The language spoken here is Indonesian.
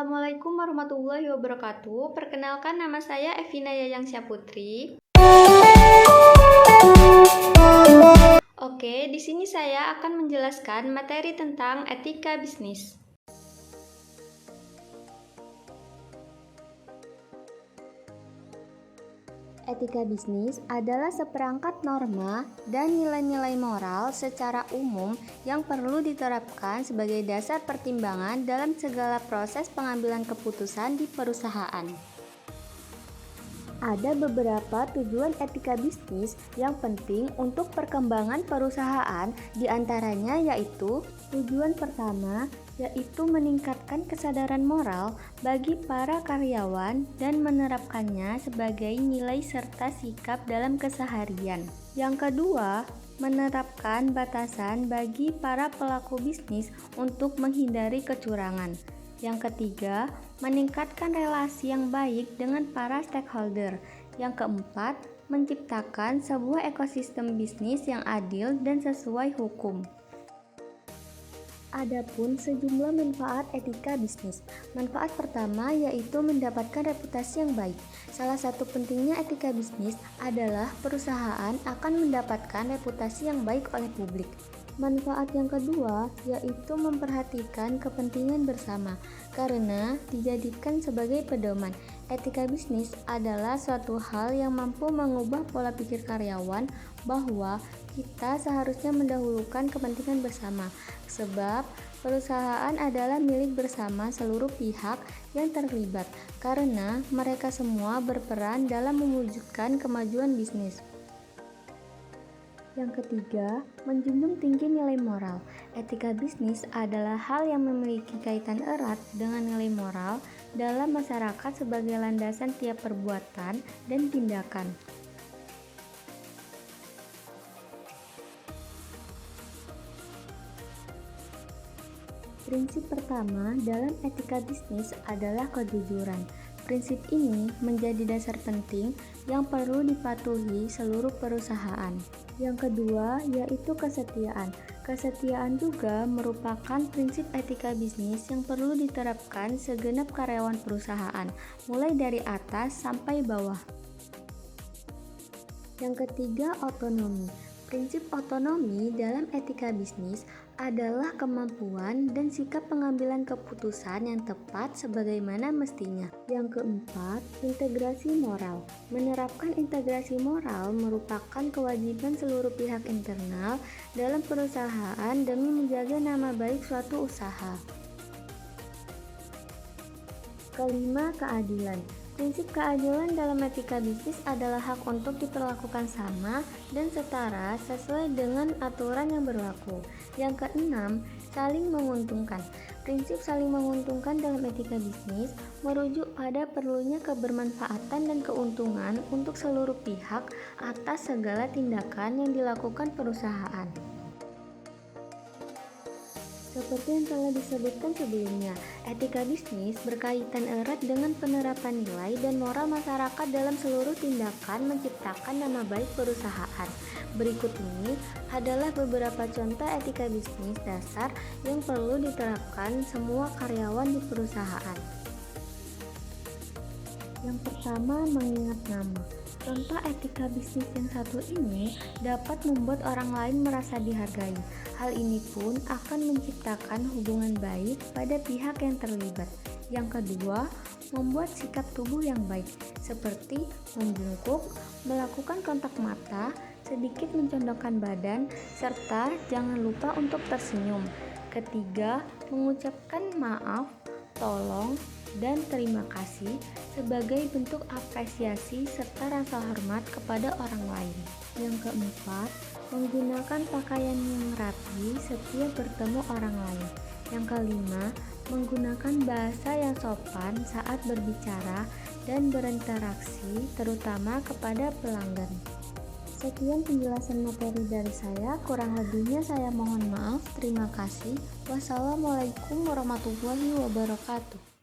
Assalamualaikum warahmatullahi wabarakatuh. Perkenalkan, nama saya Evina Yayang Syaputri. Oke, di sini saya akan menjelaskan materi tentang etika bisnis. Etika bisnis adalah seperangkat norma dan nilai-nilai moral secara umum yang perlu diterapkan sebagai dasar pertimbangan dalam segala proses pengambilan keputusan di perusahaan. Ada beberapa tujuan etika bisnis yang penting untuk perkembangan perusahaan, diantaranya yaitu tujuan pertama yaitu meningkatkan kesadaran moral bagi para karyawan dan menerapkannya sebagai nilai serta sikap dalam keseharian. Yang kedua, menerapkan batasan bagi para pelaku bisnis untuk menghindari kecurangan. Yang ketiga, meningkatkan relasi yang baik dengan para stakeholder. Yang keempat, menciptakan sebuah ekosistem bisnis yang adil dan sesuai hukum. Adapun sejumlah manfaat etika bisnis. Manfaat pertama yaitu mendapatkan reputasi yang baik. Salah satu pentingnya etika bisnis adalah perusahaan akan mendapatkan reputasi yang baik oleh publik. Manfaat yang kedua yaitu memperhatikan kepentingan bersama karena dijadikan sebagai pedoman. Etika bisnis adalah suatu hal yang mampu mengubah pola pikir karyawan bahwa kita seharusnya mendahulukan kepentingan bersama, sebab perusahaan adalah milik bersama seluruh pihak yang terlibat karena mereka semua berperan dalam mewujudkan kemajuan bisnis. Yang ketiga, menjunjung tinggi nilai moral. Etika bisnis adalah hal yang memiliki kaitan erat dengan nilai moral dalam masyarakat sebagai landasan tiap perbuatan dan tindakan. Prinsip pertama dalam etika bisnis adalah kejujuran. Prinsip ini menjadi dasar penting yang perlu dipatuhi seluruh perusahaan. Yang kedua yaitu kesetiaan. Kesetiaan juga merupakan prinsip etika bisnis yang perlu diterapkan segenap karyawan perusahaan, mulai dari atas sampai bawah. Yang ketiga, otonomi. Prinsip otonomi dalam etika bisnis adalah kemampuan dan sikap pengambilan keputusan yang tepat sebagaimana mestinya. Yang keempat, integrasi moral. Menerapkan integrasi moral merupakan kewajiban seluruh pihak internal dalam perusahaan demi menjaga nama baik suatu usaha. Kelima, keadilan. Prinsip keadilan dalam etika bisnis adalah hak untuk diperlakukan sama dan setara sesuai dengan aturan yang berlaku. Yang keenam, saling menguntungkan. Prinsip saling menguntungkan dalam etika bisnis merujuk pada perlunya kebermanfaatan dan keuntungan untuk seluruh pihak atas segala tindakan yang dilakukan perusahaan. Seperti yang telah disebutkan sebelumnya, etika bisnis berkaitan erat dengan penerapan nilai dan moral masyarakat dalam seluruh tindakan menciptakan nama baik perusahaan. Berikut ini adalah beberapa contoh etika bisnis dasar yang perlu diterapkan semua karyawan di perusahaan. Yang pertama, mengingat nama. Contoh etika bisnis yang satu ini dapat membuat orang lain merasa dihargai. Hal ini pun akan menciptakan hubungan baik pada pihak yang terlibat. Yang kedua, membuat sikap tubuh yang baik, seperti membungkuk, melakukan kontak mata, sedikit mencondongkan badan, serta jangan lupa untuk tersenyum. Ketiga, mengucapkan maaf, tolong, dan terima kasih sebagai bentuk apresiasi serta rasa hormat kepada orang lain. Yang keempat, menggunakan pakaian yang rapi setiap bertemu orang lain. Yang kelima, menggunakan bahasa yang sopan saat berbicara dan berinteraksi terutama kepada pelanggan. Sekian penjelasan materi dari saya, kurang lebihnya saya mohon maaf. Terima kasih. Wassalamualaikum warahmatullahi wabarakatuh.